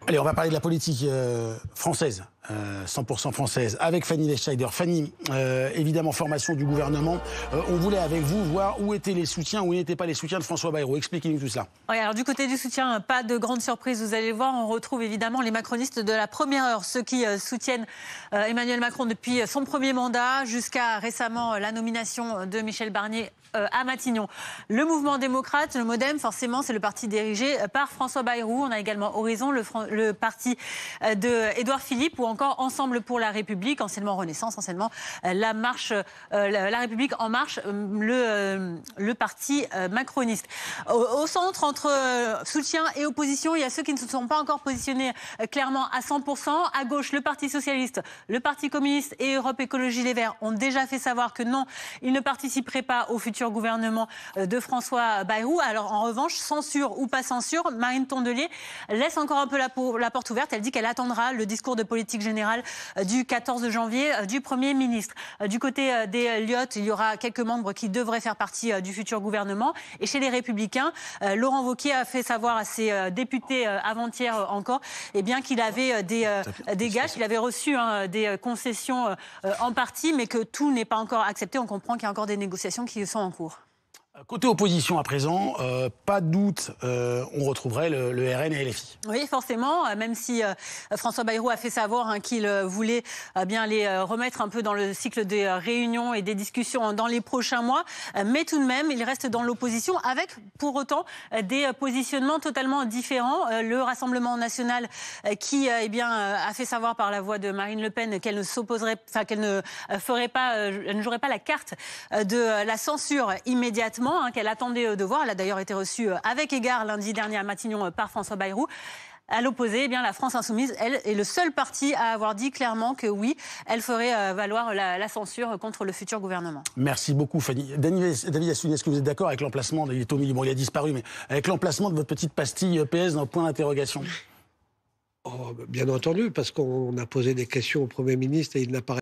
Allez, on va parler de la politique française, 100% française, avec Fanny Lechschneider. Fanny, évidemment, formation du gouvernement. On voulait avec vous voir où étaient les soutiens, où n'étaient pas les soutiens de François Bayrou. Expliquez-nous tout cela. Oui, alors du côté du soutien, pas de grande surprise, vous allez voir, on retrouve évidemment les macronistes de la première heure, ceux qui soutiennent Emmanuel Macron depuis son premier mandat jusqu'à récemment la nomination de Michel Barnier à Matignon. Le mouvement démocrate, le MoDem, forcément, c'est le parti dirigé par François Bayrou. On a également Horizon, le parti de Édouard Philippe, ou encore Ensemble pour la République, anciennement Renaissance, anciennement la République en marche, le parti macroniste. Au centre, entre soutien et opposition, il y a ceux qui ne se sont pas encore positionnés clairement à 100%. À gauche, le Parti socialiste, le Parti communiste et Europe Écologie Les Verts ont déjà fait savoir que non, ils ne participeraient pas au futur gouvernement de François Bayrou. Alors en revanche, censure ou pas censure, Marine Tondelier laisse encore un peu la porte ouverte. Elle dit qu'elle attendra le discours de politique générale du 14 janvier du Premier ministre. Du côté des Lyotte, il y aura quelques membres qui devraient faire partie du futur gouvernement. Et chez les Républicains, Laurent Wauquiez a fait savoir à ses députés avant-hier encore qu'il avait des gages, qu'il avait reçu des concessions en partie, mais que tout n'est pas encore accepté. On comprend qu'il y a encore des négociations qui sont en cours. Côté opposition à présent, pas de doute, on retrouverait le RN et LFI. Oui, forcément, même si François Bayrou a fait savoir qu'il voulait bien les remettre un peu dans le cycle des réunions et des discussions dans les prochains mois. Mais tout de même, il reste dans l'opposition avec, pour autant, des positionnements totalement différents. Le Rassemblement national qui a fait savoir par la voix de Marine Le Pen qu'elle ne s'opposerait, qu'elle ne ferait pas, elle ne jouerait pas la carte de la censure immédiatement, qu'elle attendait de voir. Elle a d'ailleurs été reçue avec égard lundi dernier à Matignon par François Bayrou. À l'opposé, la France Insoumise, elle, est le seul parti à avoir dit clairement que oui, elle ferait valoir la censure contre le futur gouvernement. Merci beaucoup, Fanny. David Assouline, est-ce que vous êtes d'accord avec l'emplacement, il est au milieu, bon, il a disparu, mais avec l'emplacement de votre petite pastille PS dans le point d'interrogation? Bien entendu, parce qu'on a posé des questions au Premier ministre et il n'a pas